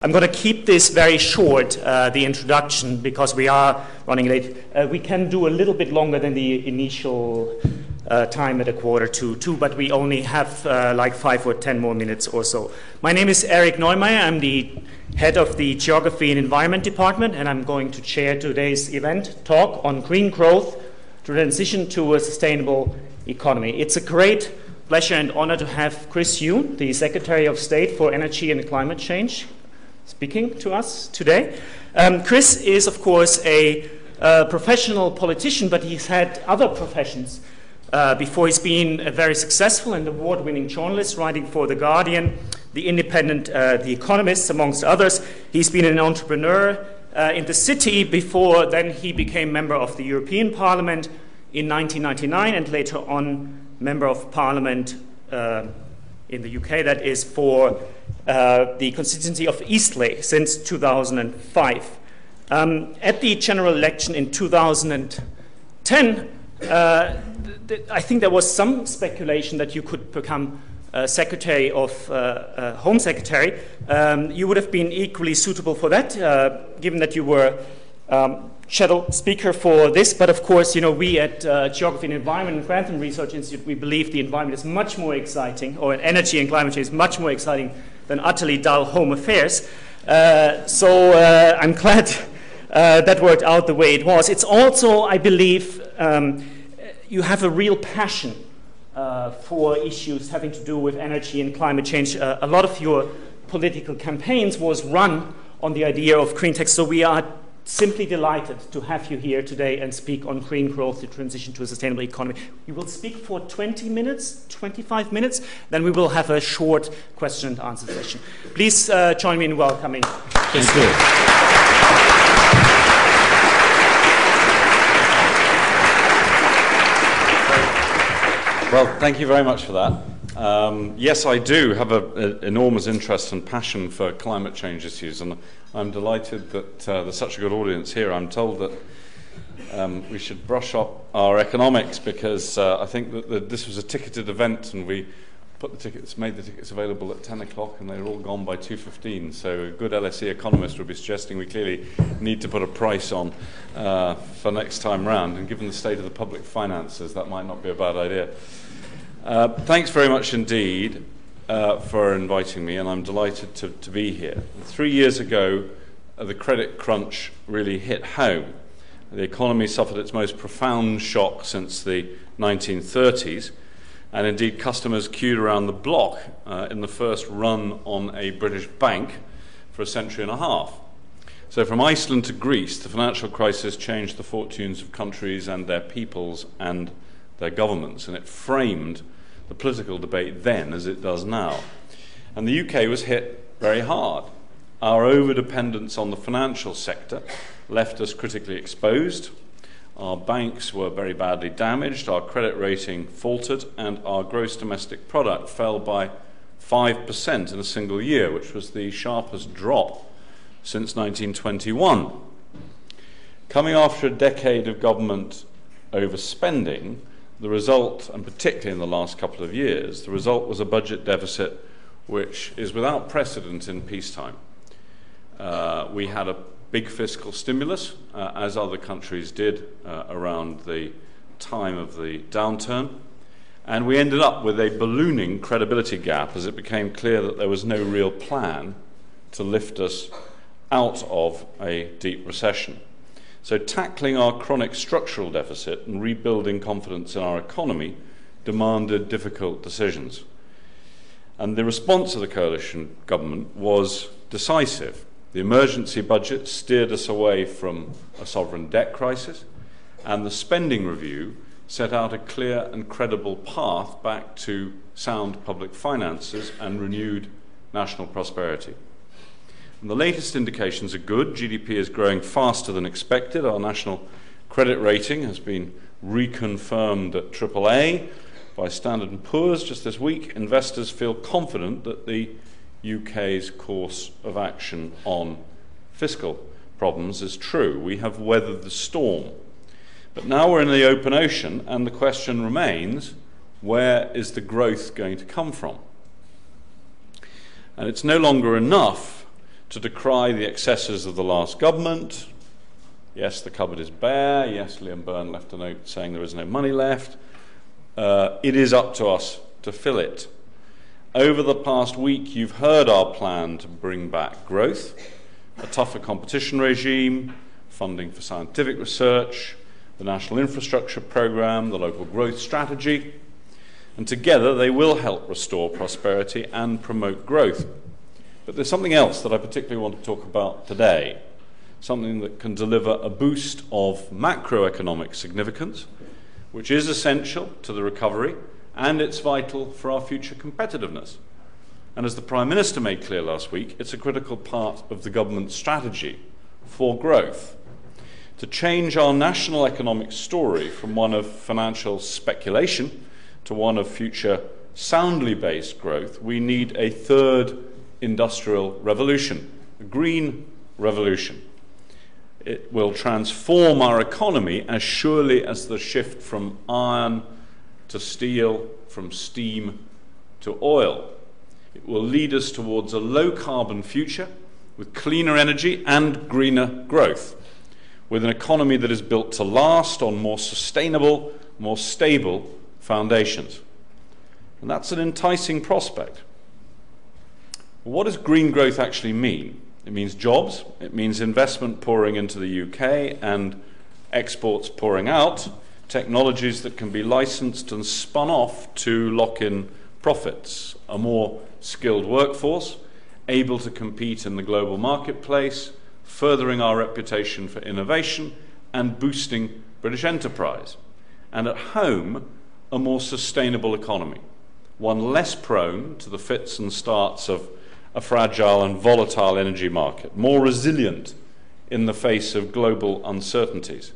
I'm going to keep this very short, the introduction, because we are running late. We can do a little bit longer than the initial time at 1:45, but we only have like 5 or 10 more minutes or so. My name is Eric Neumayer. I'm the head of the Geography and Environment Department, and I'm going to chair today's event talk on green growth to transition to a sustainable economy. It's a great pleasure and honor to have Chris Huhne, the Secretary of State for Energy and Climate Change, speaking to us today. Chris is, of course, a professional politician, but he's had other professions before. He's been a very successful and award-winning journalist, writing for The Guardian, The Independent, The Economist, amongst others. He's been an entrepreneur in the city before then he became member of the European Parliament in 1999 and later on member of Parliament in the UK, that is for the constituency of Eastleigh since 2005. At the general election in 2010, I think there was some speculation that you could become Secretary of Home Secretary. You would have been equally suitable for that, given that you were shadow speaker for this. But of course, you know, we at Geography and Environment and Grantham Research Institute, we believe the environment is much more exciting, or energy and climate change is much more exciting than utterly dull home affairs. So I'm glad that worked out the way it was. It's also, I believe, you have a real passion for issues having to do with energy and climate change. A lot of your political campaigns was run on the idea of green tech, so we are simply delighted to have you here today and speak on green growth, the transition to a sustainable economy. You will speak for 20 minutes, 25 minutes, then we will have a short question and answer session. Please join me in welcoming. Thank you. Well, thank you very much for that. Yes, I do have an enormous interest and passion for climate change issues, and I'm delighted that there's such a good audience here. I'm told that we should brush up our economics because I think that this was a ticketed event, and we made the tickets available at 10 o'clock, and they were all gone by 2:15. So a good LSE economist would be suggesting we clearly need to put a price on for next time round, and given the state of the public finances, that might not be a bad idea. Thanks very much indeed for inviting me, and I'm delighted to be here. 3 years ago, the credit crunch really hit home. The economy suffered its most profound shock since the 1930s, and indeed customers queued around the block in the first run on a British bank for a century and a half. So from Iceland to Greece, the financial crisis changed the fortunes of countries and their peoples and their governments, and it framed the political debate then as it does now. And the UK was hit very hard. Our overdependence on the financial sector left us critically exposed. Our banks were very badly damaged, our credit rating faltered, and our gross domestic product fell by 5% in a single year, which was the sharpest drop since 1921. Coming after a decade of government overspending, the result, and particularly in the last couple of years, the result was a budget deficit which is without precedent in peacetime. We had a big fiscal stimulus, as other countries did around the time of the downturn, and we ended up with a ballooning credibility gap as it became clear that there was no real plan to lift us out of a deep recession. So tackling our chronic structural deficit and rebuilding confidence in our economy demanded difficult decisions. And the response of the coalition government was decisive. The emergency budget steered us away from a sovereign debt crisis, and the spending review set out a clear and credible path back to sound public finances and renewed national prosperity. And the latest indications are good. GDP is growing faster than expected. Our national credit rating has been reconfirmed at AAA by Standard & Poor's just this week. Investors feel confident that the UK's course of action on fiscal problems is true. We have weathered the storm. But now we're in the open ocean, and the question remains, where is the growth going to come from? And it's no longer enough to decry the excesses of the last government. Yes, the cupboard is bare. Yes, Liam Byrne left a note saying there is no money left. It is up to us to fill it. Over the past week, you've heard our plan to bring back growth, a tougher competition regime, funding for scientific research, the National Infrastructure Programme, the local growth strategy, and together they will help restore prosperity and promote growth. But there's something else that I particularly want to talk about today, something that can deliver a boost of macroeconomic significance, which is essential to the recovery, and it's vital for our future competitiveness. And as the Prime Minister made clear last week, it's a critical part of the government's strategy for growth. To change our national economic story from one of financial speculation to one of future soundly based growth, we need a third industrial revolution, a green revolution. It will transform our economy as surely as the shift from iron to steel, from steam to oil. It will lead us towards a low-carbon future with cleaner energy and greener growth, with an economy that is built to last on more sustainable, more stable foundations. And that's an enticing prospect. What does green growth actually mean? It means jobs, it means investment pouring into the UK and exports pouring out, technologies that can be licensed and spun off to lock in profits, a more skilled workforce, able to compete in the global marketplace, furthering our reputation for innovation and boosting British enterprise. And at home, a more sustainable economy, one less prone to the fits and starts of a fragile and volatile energy market, more resilient in the face of global uncertainties.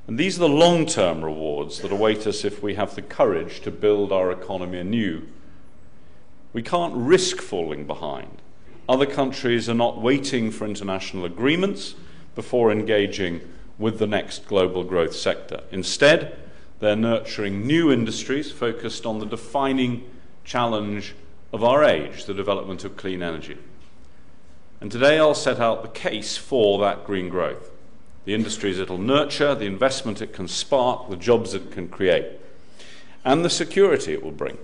And these are the long-term rewards that await us if we have the courage to build our economy anew. We can't risk falling behind. Other countries are not waiting for international agreements before engaging with the next global growth sector. Instead, they're nurturing new industries focused on the defining challenge of our age, the development of clean energy. And today I'll set out the case for that green growth, the industries it'll nurture, the investment it can spark, the jobs it can create, and the security it will bring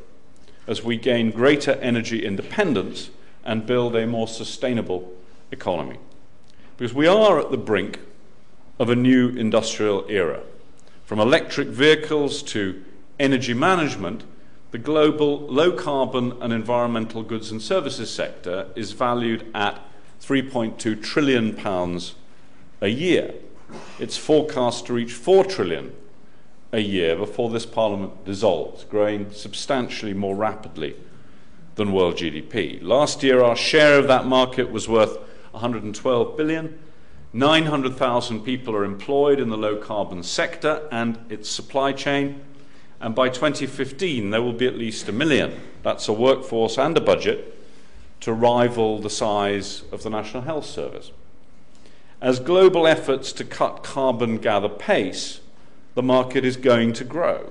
as we gain greater energy independence and build a more sustainable economy. Because we are at the brink of a new industrial era. From electric vehicles to energy management, the global low-carbon and environmental goods and services sector is valued at £3.2 trillion a year. It's forecast to reach £4 trillion a year before this Parliament dissolves, growing substantially more rapidly than world GDP. Last year, our share of that market was worth £112 billion. 900,000 people are employed in the low-carbon sector and its supply chain. And by 2015, there will be at least 1 million. That's a workforce and a budget to rival the size of the National Health Service. As global efforts to cut carbon gather pace, the market is going to grow.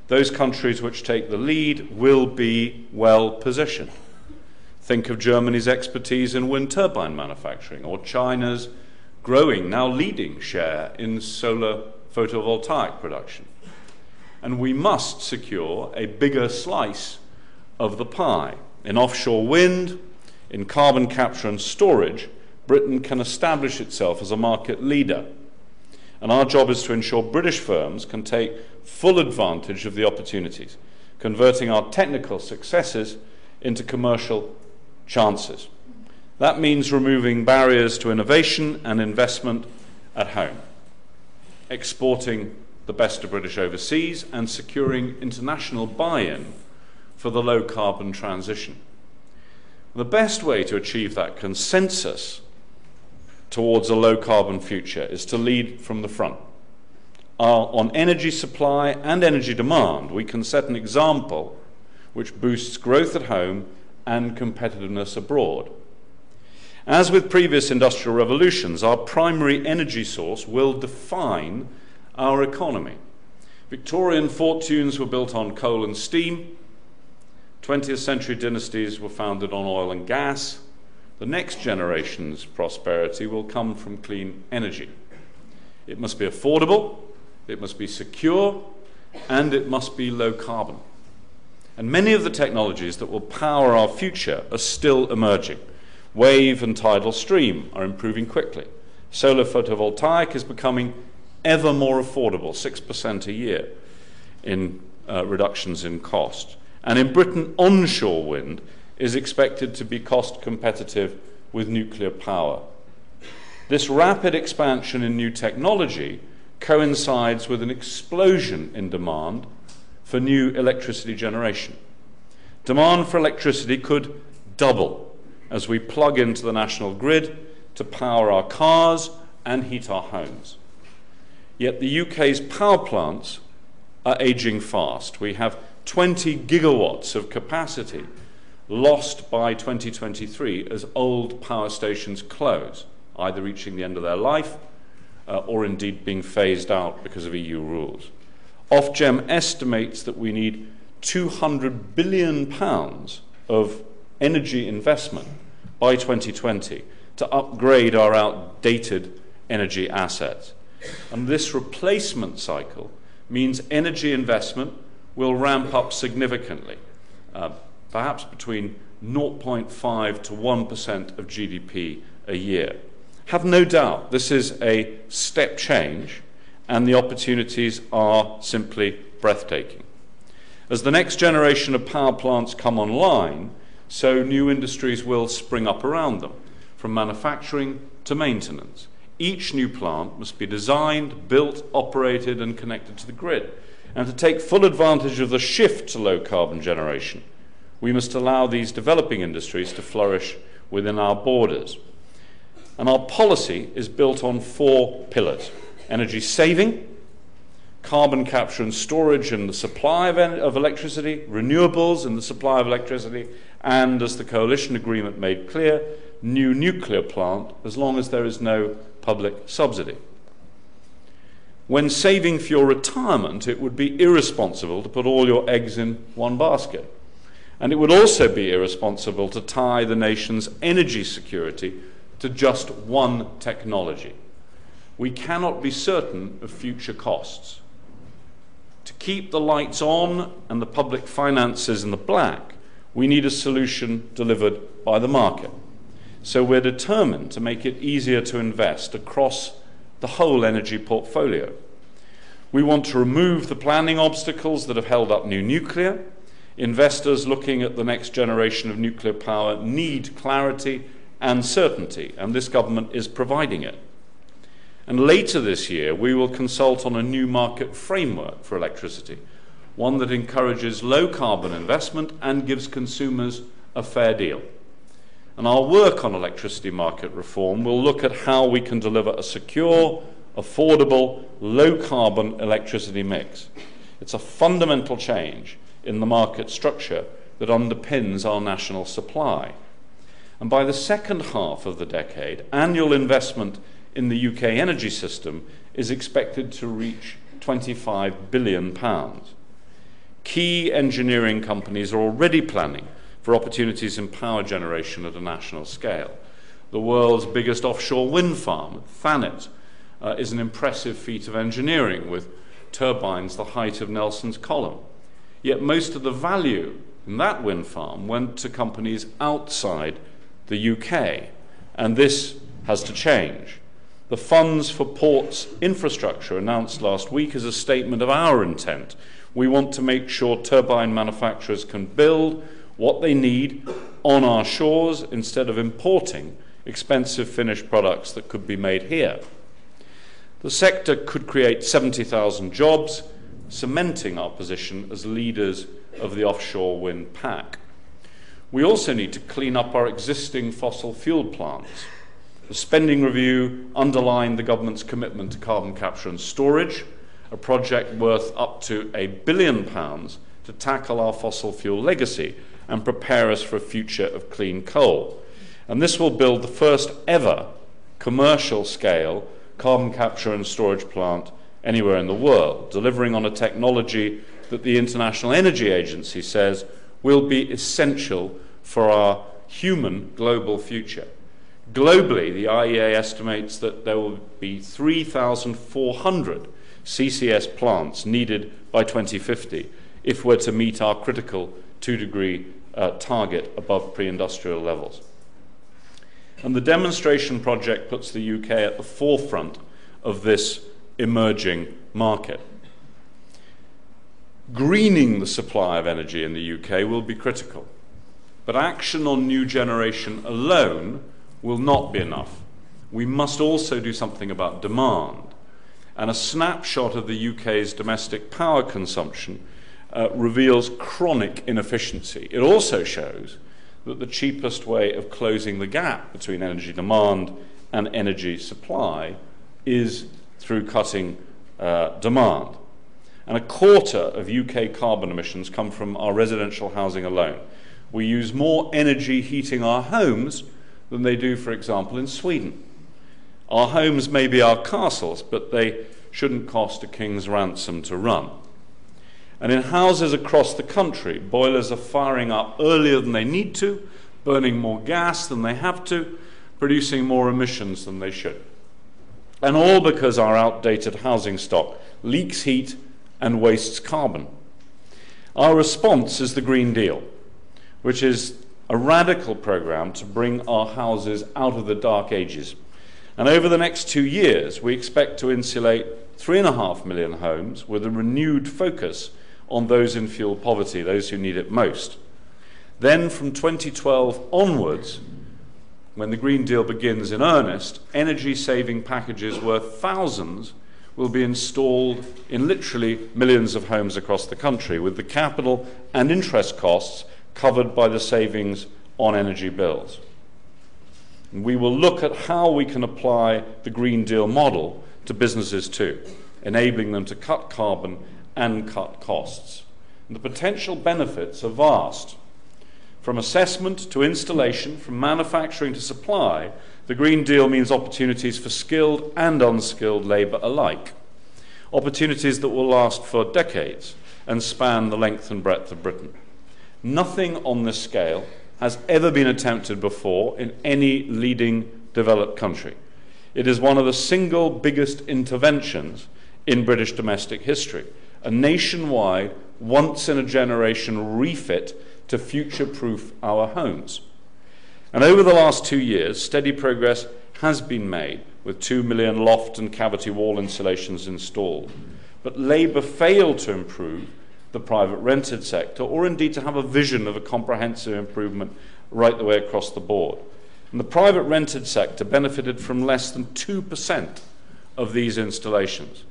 Those countries which take the lead will be well positioned. Think of Germany's expertise in wind turbine manufacturing, or China's growing, now leading share in solar photovoltaic production. And we must secure a bigger slice of the pie. In offshore wind, in carbon capture and storage, Britain can establish itself as a market leader. And our job is to ensure British firms can take full advantage of the opportunities, converting our technical successes into commercial chances. That means removing barriers to innovation and investment at home, exporting the best of British overseas, and securing international buy-in for the low-carbon transition. The best way to achieve that consensus towards a low-carbon future is to lead from the front. On energy supply and energy demand, we can set an example which boosts growth at home and competitiveness abroad. As with previous industrial revolutions, our primary energy source will define our economy. Victorian fortunes were built on coal and steam. 20th century dynasties were founded on oil and gas. The next generation's prosperity will come from clean energy. It must be affordable, it must be secure, and it must be low carbon. And many of the technologies that will power our future are still emerging. Wave and tidal stream are improving quickly. Solar photovoltaic is becoming ever more affordable, 6% a year in reductions in cost. And in Britain, onshore wind is expected to be cost competitive with nuclear power. This rapid expansion in new technology coincides with an explosion in demand for new electricity generation. Demand for electricity could double as we plug into the national grid to power our cars and heat our homes. Yet the UK's power plants are aging fast. We have 20 gigawatts of capacity lost by 2023 as old power stations close, either reaching the end of their life or indeed being phased out because of EU rules. Ofgem estimates that we need £200 billion of energy investment by 2020 to upgrade our outdated energy assets. And this replacement cycle means energy investment will ramp up significantly, perhaps between 0.5 to 1% of GDP a year. Have no doubt this is a step change, and the opportunities are simply breathtaking. As the next generation of power plants come online, so new industries will spring up around them, from manufacturing to maintenance. Each new plant must be designed, built, operated, and connected to the grid. And to take full advantage of the shift to low-carbon generation, we must allow these developing industries to flourish within our borders. And our policy is built on 4 pillars: energy saving, carbon capture and storage in the supply of electricity, renewables in the supply of electricity, and, as the coalition agreement made clear, new nuclear plant as long as there is no public subsidy. When saving for your retirement, it would be irresponsible to put all your eggs in one basket. And it would also be irresponsible to tie the nation's energy security to just one technology. We cannot be certain of future costs. To keep the lights on and the public finances in the black, we need a solution delivered by the market. So we're determined to make it easier to invest across the whole energy portfolio. We want to remove the planning obstacles that have held up new nuclear. Investors looking at the next generation of nuclear power need clarity and certainty, and this government is providing it. And later this year, we will consult on a new market framework for electricity, one that encourages low-carbon investment and gives consumers a fair deal. And our work on electricity market reform will look at how we can deliver a secure, affordable, low-carbon electricity mix. It's a fundamental change in the market structure that underpins our national supply. And by the second half of the decade, annual investment in the UK energy system is expected to reach £25 billion. Key engineering companies are already planning for opportunities in power generation at a national scale. The world's biggest offshore wind farm, Thanet, is an impressive feat of engineering with turbines the height of Nelson's Column. Yet most of the value in that wind farm went to companies outside the UK, and this has to change. The funds for ports infrastructure announced last week is a statement of our intent. We want to make sure turbine manufacturers can build what they need on our shores instead of importing expensive finished products that could be made here. The sector could create 70,000 jobs, cementing our position as leaders of the offshore wind pack. We also need to clean up our existing fossil fuel plants. The spending review underlined the government's commitment to carbon capture and storage, a project worth up to £1 billion to tackle our fossil fuel legacy and prepare us for a future of clean coal. And this will build the first ever commercial scale carbon capture and storage plant anywhere in the world, delivering on a technology that the International Energy Agency says will be essential for our human global future. Globally, the IEA estimates that there will be 3,400 CCS plants needed by 2050 if we're to meet our critical 2-degree target above pre-industrial levels. And the demonstration project puts the UK at the forefront of this emerging market. Greening the supply of energy in the UK will be critical, but action on new generation alone will not be enough. We must also do something about demand. And a snapshot of the UK's domestic power consumption reveals chronic inefficiency. It also shows that the cheapest way of closing the gap between energy demand and energy supply is through cutting demand. And a quarter of UK carbon emissions come from our residential housing alone. We use more energy heating our homes than they do, for example, in Sweden. Our homes may be our castles, but they shouldn't cost a king's ransom to run. And in houses across the country, boilers are firing up earlier than they need to, burning more gas than they have to, producing more emissions than they should. And all because our outdated housing stock leaks heat and wastes carbon. Our response is the Green Deal, which is a radical program to bring our houses out of the dark ages. And over the next 2 years, we expect to insulate 3.5 million homes with a renewed focus on those in fuel poverty, those who need it most. Then from 2012 onwards, when the Green Deal begins in earnest, energy-saving packages worth thousands will be installed in literally millions of homes across the country, with the capital and interest costs covered by the savings on energy bills. And we will look at how we can apply the Green Deal model to businesses too, enabling them to cut carbon and cut costs. And the potential benefits are vast. From assessment to installation, from manufacturing to supply, the Green Deal means opportunities for skilled and unskilled labour alike. Opportunities that will last for decades and span the length and breadth of Britain. Nothing on this scale has ever been attempted before in any leading developed country. It is one of the single biggest interventions in British domestic history, a nationwide, once-in-a-generation refit to future-proof our homes. And over the last 2 years, steady progress has been made, with 2 million loft and cavity wall installations installed. But Labour failed to improve the private rented sector, or indeed to have a vision of a comprehensive improvement right the way across the board. And the private rented sector benefited from less than 2% of these installations.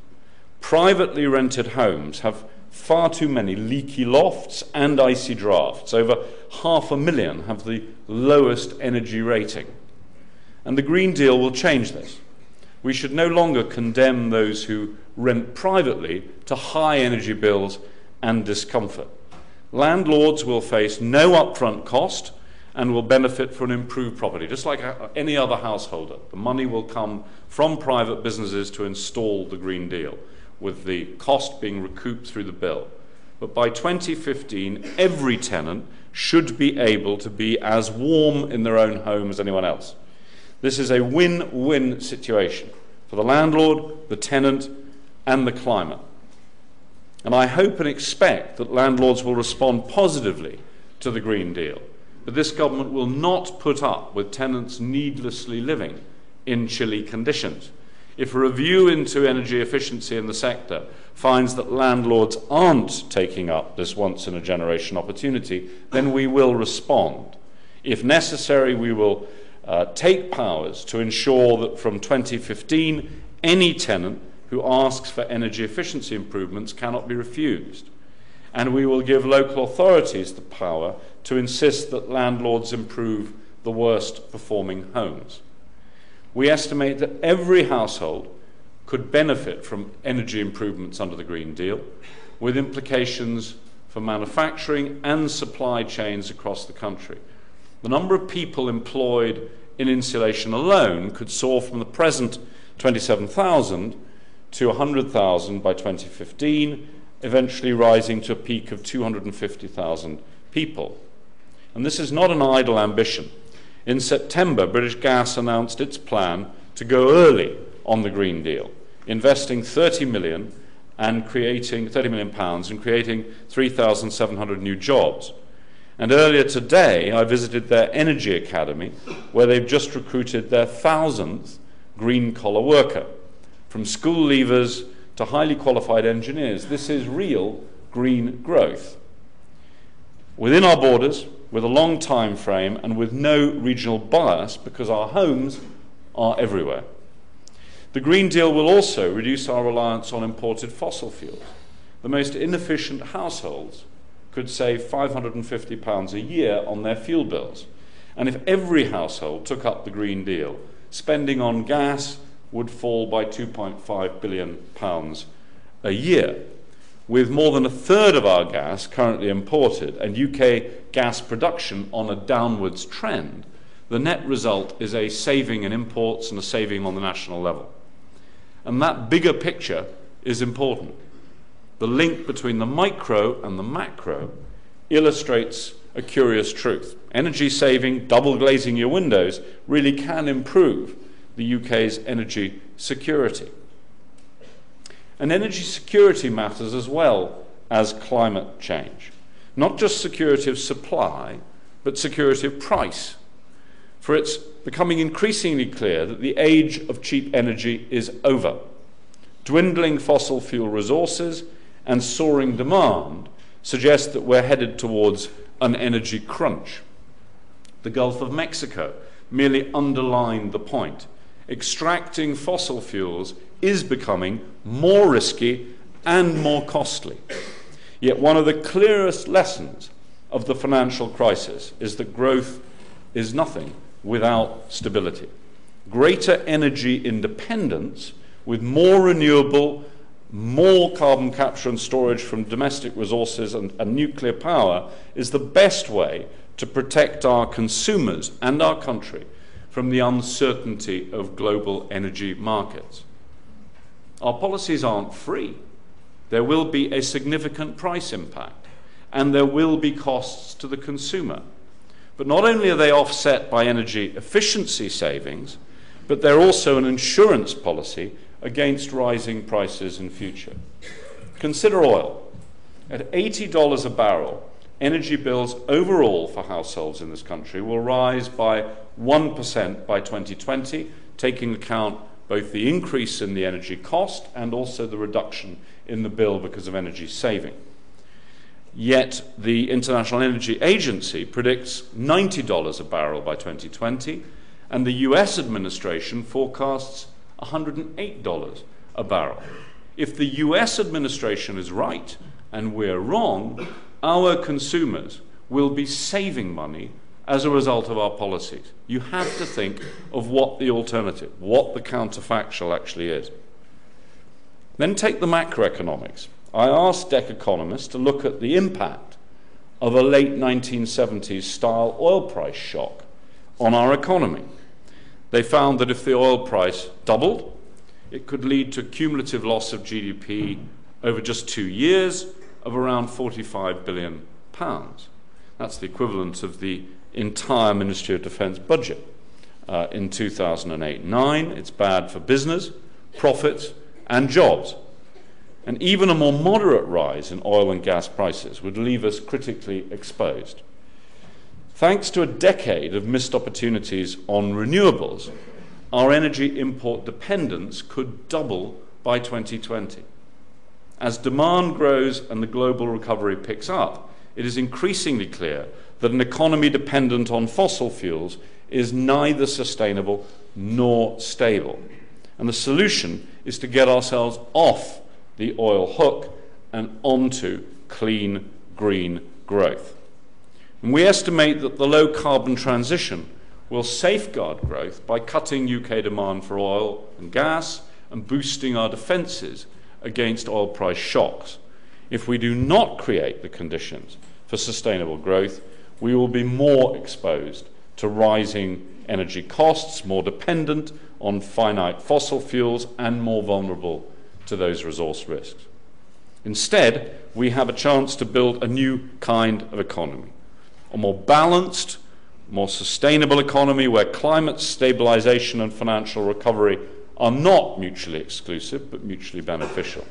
Privately rented homes have far too many leaky lofts and icy drafts. Over 500,000 have the lowest energy rating. And the Green Deal will change this. We should no longer condemn those who rent privately to high energy bills and discomfort. Landlords will face no upfront cost and will benefit from an improved property, just like any other householder. The money will come from private businesses to install the Green Deal, with the cost being recouped through the bill. But by 2015, every tenant should be able to be as warm in their own home as anyone else. This is a win-win situation for the landlord, the tenant, and the climate. And I hope and expect that landlords will respond positively to the Green Deal. But this government will not put up with tenants needlessly living in chilly conditions. If a review into energy efficiency in the sector finds that landlords aren't taking up this once-in-a-generation opportunity, then we will respond. If necessary, we will take powers to ensure that from 2015, any tenant who asks for energy efficiency improvements cannot be refused. And we will give local authorities the power to insist that landlords improve the worst performing homes. We estimate that every household could benefit from energy improvements under the Green Deal, with implications for manufacturing and supply chains across the country. The number of people employed in insulation alone could soar from the present 27,000 to 100,000 by 2015, eventually rising to a peak of 250,000 people. And this is not an idle ambition. In September, British Gas announced its plan to go early on the Green Deal, investing £30 million and creating 30 million pounds and creating 3,700 new jobs. And earlier today, I visited their Energy Academy, where they've just recruited their 1,000th green-collar worker. From school leavers to highly qualified engineers, this is real green growth. Within our borders, with a long time frame and with no regional bias, because our homes are everywhere. The Green Deal will also reduce our reliance on imported fossil fuels. The most inefficient households could save £550 a year on their fuel bills. And if every household took up the Green Deal, spending on gas would fall by £2.5 billion a year. With more than a third of our gas currently imported and UK gas production on a downwards trend, the net result is a saving in imports and a saving on the national level. And that bigger picture is important. The link between the micro and the macro illustrates a curious truth. Energy saving, double glazing your windows, really can improve the UK's energy security. And energy security matters as well as climate change. Not just security of supply, but security of price. For it's becoming increasingly clear that the age of cheap energy is over. Dwindling fossil fuel resources and soaring demand suggest that we're headed towards an energy crunch. The Gulf of Mexico merely underlined the point. Extracting fossil fuels is becoming more risky and more costly. Yet one of the clearest lessons of the financial crisis is that growth is nothing without stability. Greater energy independence with more renewable, more carbon capture and storage from domestic resources and nuclear power is the best way to protect our consumers and our country from the uncertainty of global energy markets. Our policies aren't free. There will be a significant price impact, and there will be costs to the consumer. But not only are they offset by energy efficiency savings, but they're also an insurance policy against rising prices in future. Consider oil. At $80 a barrel, energy bills overall for households in this country will rise by 1% by 2020, taking account both the increase in the energy cost and also the reduction in the bill because of energy saving. Yet the International Energy Agency predicts $90 a barrel by 2020, and the US administration forecasts $108 a barrel. If the US administration is right and we're wrong, our consumers will be saving money as a result of our policies. You have to think of what the alternative, what the counterfactual actually is. Then take the macroeconomics. I asked DEC economists to look at the impact of a late 1970s style oil price shock on our economy. They found that if the oil price doubled, it could lead to a cumulative loss of GDP over just 2 years of around £45 billion. That's the equivalent of the entire Ministry of Defence budget in 2008-9. It's bad for business, profits, and jobs. And even a more moderate rise in oil and gas prices would leave us critically exposed. Thanks to a decade of missed opportunities on renewables, our energy import dependence could double by 2020. As demand grows and the global recovery picks up, it is increasingly clear that an economy dependent on fossil fuels is neither sustainable nor stable. And the solution is to get ourselves off the oil hook and onto clean, green growth. And we estimate that the low-carbon transition will safeguard growth by cutting UK demand for oil and gas and boosting our defences against oil price shocks. If we do not create the conditions for sustainable growth, we will be more exposed to rising energy costs, more dependent on finite fossil fuels, and more vulnerable to those resource risks. Instead, we have a chance to build a new kind of economy, a more balanced, more sustainable economy where climate stabilization and financial recovery are not mutually exclusive but mutually beneficial,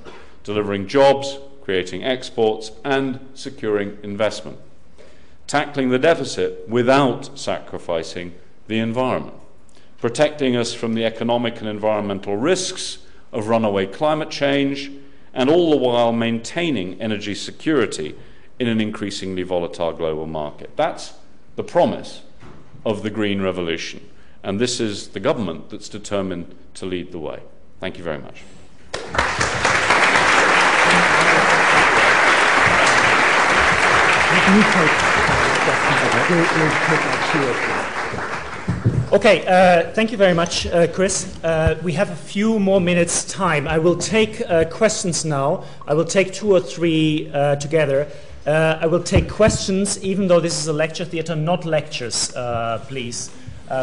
delivering jobs, creating exports, and securing investment. Tackling the deficit without sacrificing the environment, protecting us from the economic and environmental risks of runaway climate change, and all the while maintaining energy security in an increasingly volatile global market. That's the promise of the Green Revolution, and this is the government that's determined to lead the way. Thank you very much. Okay, thank you very much, Chris. We have a few more minutes' time. I will take questions now. I will take 2 or 3 together. I will take questions, even though this is a lecture theatre, not lectures, please,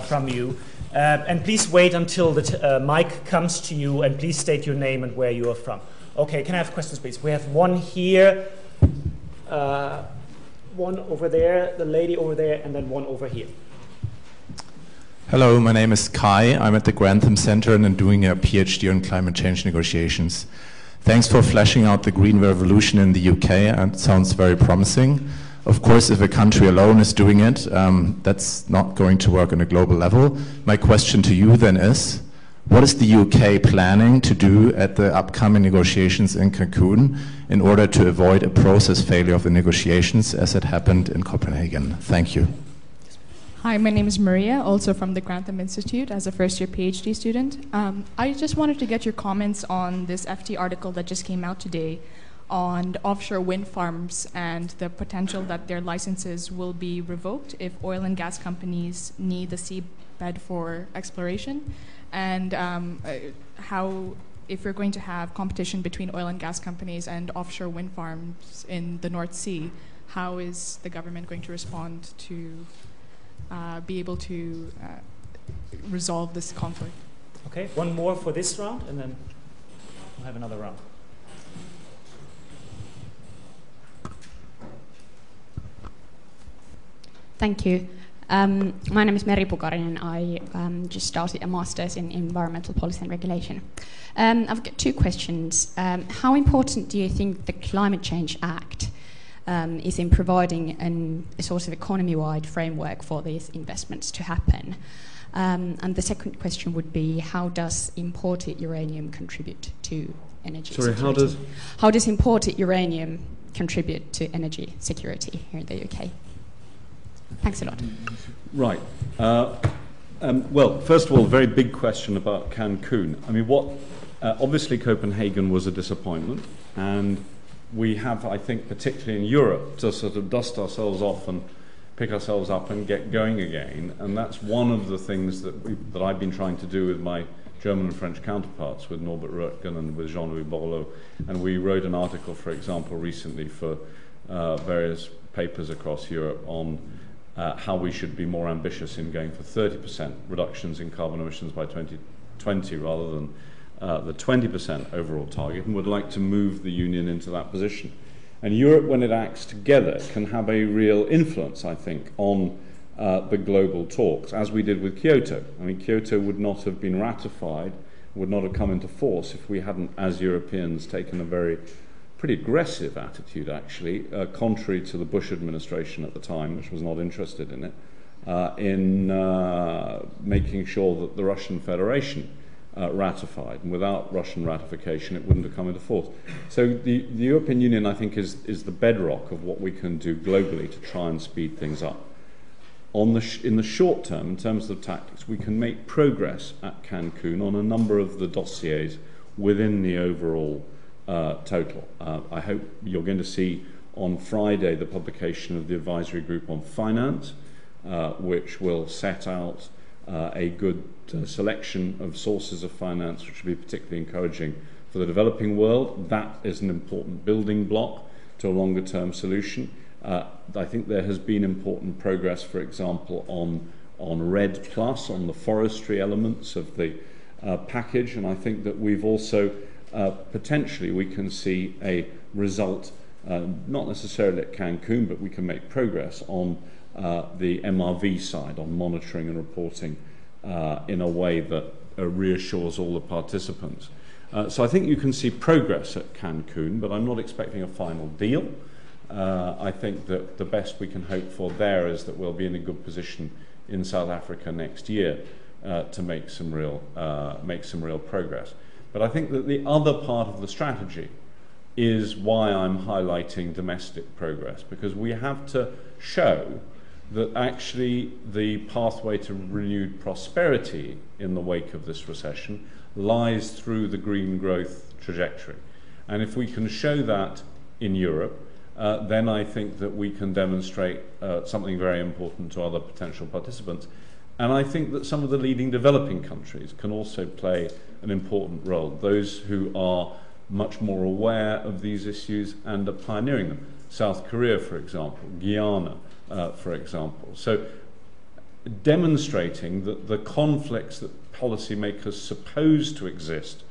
from you. And please wait until the mic comes to you, and please state your name and where you are from. Okay, can I have questions, please? We have one here, one over there, the lady over there, and then one over here. Hello, my name is Kai. I'm at the Grantham Center and I'm doing a PhD on climate change negotiations. Thanks for fleshing out the Green Revolution in the UK. It sounds very promising. Of course, if a country alone is doing it, that's not going to work on a global level. My question to you then is, what is the UK planning to do at the upcoming negotiations in Cancun in order to avoid a process failure of the negotiations as it happened in Copenhagen? Thank you. Hi, my name is Maria, also from the Grantham Institute as a first-year PhD student. I just wanted to get your comments on this FT article that just came out today on offshore wind farms and the potential that their licenses will be revoked if oil and gas companies need the seabed for exploration, and how, if we're going to have competition between oil and gas companies and offshore wind farms in the North Sea, how is the government going to respond to be able to resolve this conflict? Okay, one more for this round, and then we'll have another round. Thank you. My name is Meri Pukarinen. I just started a master's in environmental policy and regulation. I've got 2 questions. How important do you think the Climate Change Act is in providing a sort of economy-wide framework for these investments to happen? And the second question would be, how does imported uranium contribute to energy security? How does imported uranium contribute to energy security here in the UK? Thanks a lot. Right. Well, first of all, a very big question about Cancun. I mean, obviously Copenhagen was a disappointment, and we have, I think, particularly in Europe, to sort of dust ourselves off and pick ourselves up and get going again. And that's one of the things that I've been trying to do with my German and French counterparts, with Norbert Röttgen and with Jean-Louis Borloo. And we wrote an article, for example, recently for various papers across Europe on how we should be more ambitious in going for 30% reductions in carbon emissions by 2020 rather than the 20% overall target, and would like to move the Union into that position. And Europe, when it acts together, can have a real influence, I think, on the global talks, as we did with Kyoto. I mean, Kyoto would not have been ratified, would not have come into force if we hadn't, as Europeans, taken a pretty aggressive attitude, actually, contrary to the Bush administration at the time, which was not interested in it, in making sure that the Russian Federation ratified, and without Russian ratification it wouldn't have come into force. So the European Union, I think, is the bedrock of what we can do globally to try and speed things up. In the short term, in terms of tactics, we can make progress at Cancun on a number of the dossiers within the overall total. I hope you're going to see on Friday the publication of the advisory group on finance, which will set out a good selection of sources of finance, which will be particularly encouraging for the developing world. That is an important building block to a longer term solution. I think there has been important progress, for example, on RED+, on the forestry elements of the package, and I think that we've also potentially we can see a result not necessarily at Cancun, but we can make progress on the MRV side, on monitoring and reporting in a way that reassures all the participants. So I think you can see progress at Cancun, but I'm not expecting a final deal. I think that the best we can hope for there is that we'll be in a good position in South Africa next year to make some real progress. But I think that the other part of the strategy is why I'm highlighting domestic progress, because we have to show that actually the pathway to renewed prosperity in the wake of this recession lies through the green growth trajectory. And if we can show that in Europe, then I think that we can demonstrate something very important to other potential participants. And I think that some of the leading developing countries can also play an important role, those who are much more aware of these issues and are pioneering them. South Korea, for example, Guyana, for example. So demonstrating that the conflicts that policymakers suppose to exist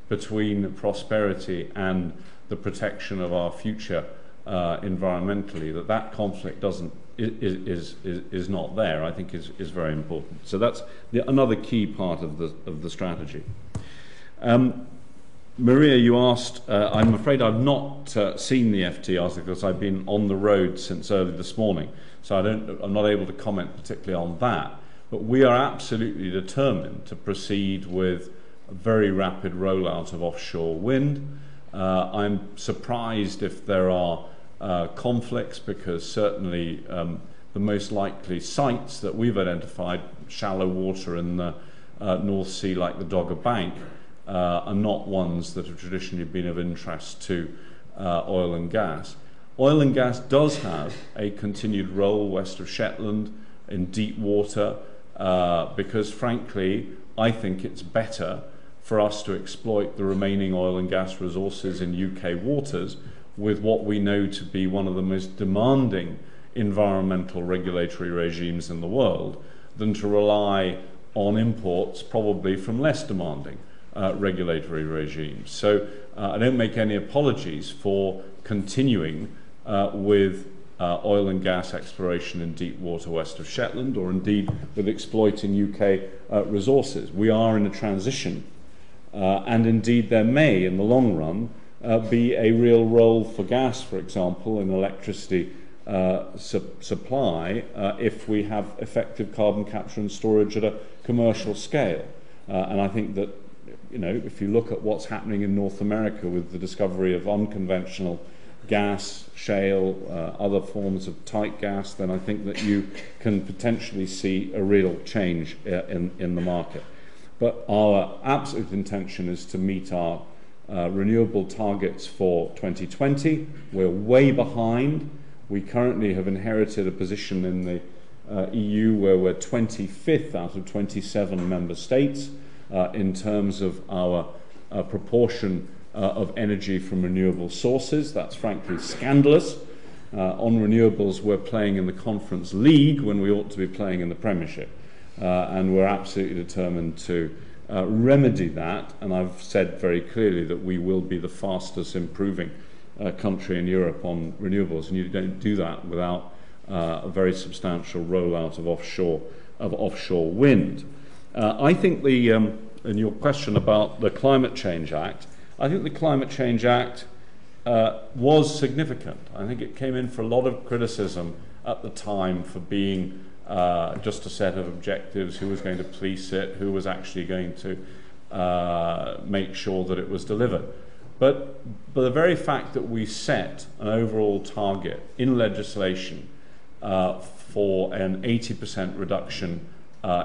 between prosperity and the protection of our future environmentally, that conflict is not there, I think is very important. So that's another key part of the strategy. Maria, you asked, I'm afraid I've not seen the FT article because I've been on the road since early this morning, so I'm not able to comment particularly on that. But we are absolutely determined to proceed with a very rapid rollout of offshore wind. I'm surprised if there are conflicts, because certainly the most likely sites that we've identified, shallow water in the North Sea like the Dogger Bank, are not ones that have traditionally been of interest to oil and gas. Oil and gas does have a continued role west of Shetland in deep water, because frankly I think it's better for us to exploit the remaining oil and gas resources in UK waters with what we know to be one of the most demanding environmental regulatory regimes in the world, than to rely on imports probably from less demanding regulatory regimes. So I don't make any apologies for continuing with oil and gas exploration in deep water west of Shetland, or indeed with exploiting UK resources. We are in a transition, and indeed there may, in the long run, be a real role for gas, for example, in electricity supply if we have effective carbon capture and storage at a commercial scale. And I think that, you know, if you look at what's happening in North America with the discovery of unconventional gas, shale, other forms of tight gas, then I think that you can potentially see a real change in the market. But our absolute intention is to meet our renewable targets for 2020. We're way behind. We currently have inherited a position in the EU where we're 25th out of 27 member states in terms of our proportion of energy from renewable sources. That's frankly scandalous. On renewables, we're playing in the Conference League when we ought to be playing in the Premiership. And we're absolutely determined to remedy that, and I've said very clearly that we will be the fastest improving country in Europe on renewables, and you don't do that without a very substantial rollout of offshore wind. I think in your question about the Climate Change Act, I think the Climate Change Act was significant. I think it came in for a lot of criticism at the time for being just a set of objectives, who was going to police it, who was actually going to make sure that it was delivered. But the very fact that we set an overall target in legislation for an 80% reduction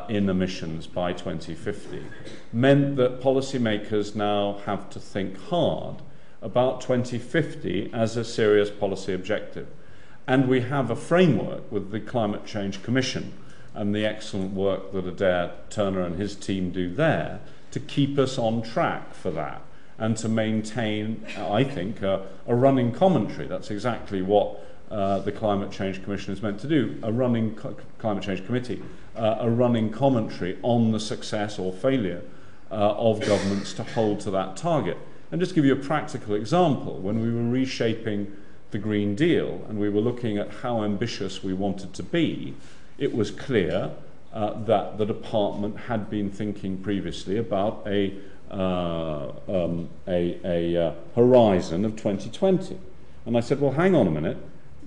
in emissions by 2050 meant that policymakers now have to think hard about 2050 as a serious policy objective. And we have a framework with the Climate Change Commission and the excellent work that Adair Turner and his team do there to keep us on track for that and to maintain, I think, a running commentary. That's exactly what the Climate Change Commission is meant to do, a running Climate Change Committee, a running commentary on the success or failure of governments to hold to that target. And just to give you a practical example, when we were reshaping the Green Deal and we were looking at how ambitious we wanted to be, it was clear that the department had been thinking previously about a horizon of 2020. And I said, well, hang on a minute,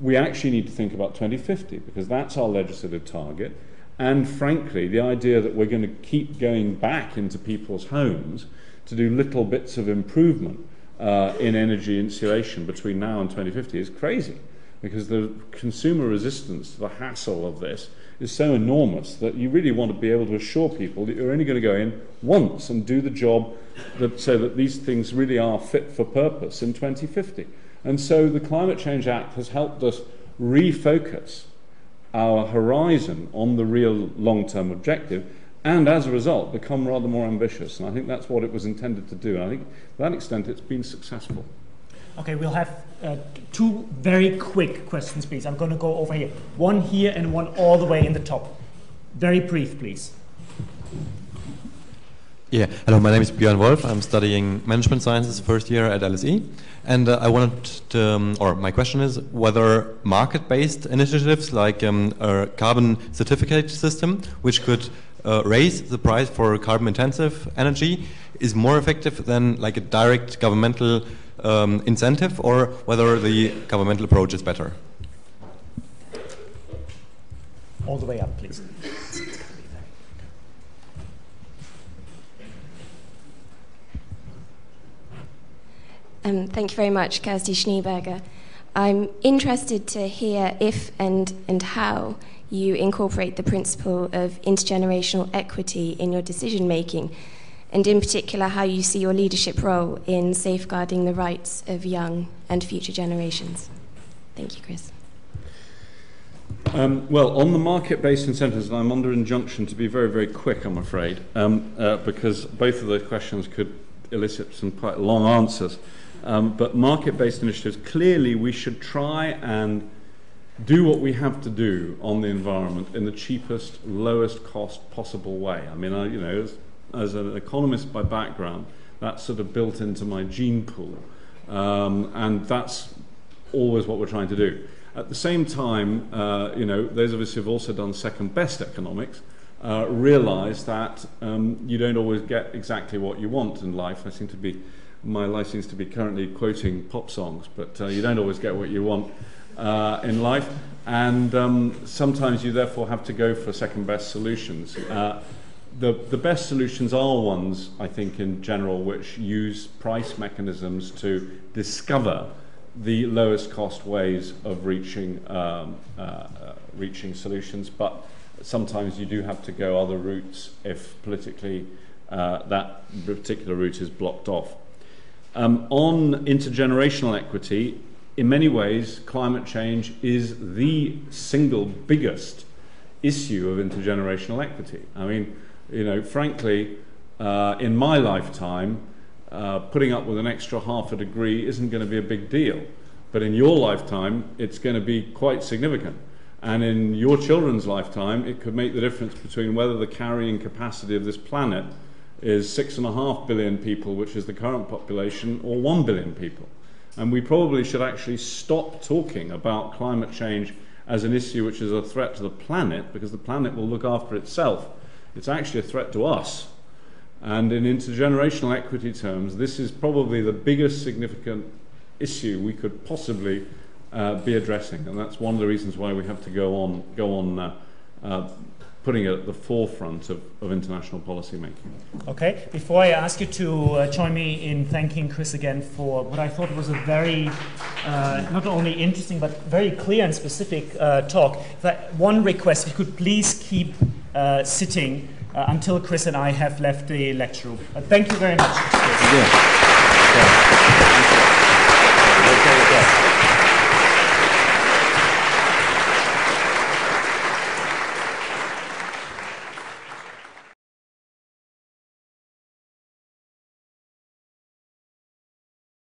we actually need to think about 2050 because that's our legislative target. And frankly, the idea that we're going to keep going back into people's homes to do little bits of improvement in energy insulation between now and 2050 is crazy, because the consumer resistance to the hassle of this is so enormous that you really want to be able to assure people that you're only going to go in once and do the job so that these things really are fit for purpose in 2050. And so the Climate Change Act has helped us refocus our horizon on the real long-term objective, and as a result become rather more ambitious. And I think that's what it was intended to do. And I think to that extent it's been successful. Okay, we'll have two very quick questions, please. I'm going to go over here. One here and one all the way in the top. Very brief, please. Yeah, hello, my name is Björn Wolf. I'm studying management sciences first year at LSE. And I wanted to, or my question is whether market-based initiatives like a carbon certificate system, which could raise the price for carbon-intensive energy, is more effective than like a direct governmental incentive, or whether the governmental approach is better. All the way up, please. Thank you very much, Kirsty Schneeberger. I'm interested to hear if and how you incorporate the principle of intergenerational equity in your decision making, and in particular how you see your leadership role in safeguarding the rights of young and future generations. Thank you, Chris. Well, on the market-based incentives, I'm under injunction to be very, very quick, I'm afraid, because both of those questions could elicit some quite long answers. But market-based initiatives, clearly we should try and do what we have to do on the environment in the cheapest, lowest cost possible way. I mean, you know, as an economist by background, that's sort of built into my gene pool, and that's always what we're trying to do. At the same time, you know, those of us who've also done second best economics realize that you don't always get exactly what you want in life. My life seems to be currently quoting pop songs, but you don't always get what you want in life, and sometimes you therefore have to go for second best solutions. The best solutions are ones, I think, in general, which use price mechanisms to discover the lowest cost ways of reaching solutions, but sometimes you do have to go other routes if politically that particular route is blocked off. On intergenerational equity, in many ways, climate change is the single biggest issue of intergenerational equity. I mean, you know, frankly, in my lifetime, putting up with an extra half a degree isn't going to be a big deal. But in your lifetime, it's going to be quite significant. And in your children's lifetime, it could make the difference between whether the carrying capacity of this planet is 6.5 billion people, which is the current population, or 1 billion people. And we probably should actually stop talking about climate change as an issue which is a threat to the planet, because the planet will look after itself. It's actually a threat to us. And in intergenerational equity terms, this is probably the biggest significant issue we could possibly be addressing. And that's one of the reasons why we have to go on putting it at the forefront of international policy making. Okay, before I ask you to join me in thanking Chris again for what I thought was a very, not only interesting, but very clear and specific talk, one request, if you could please keep sitting until Chris and I have left the lecture room. Thank you very much. Yeah.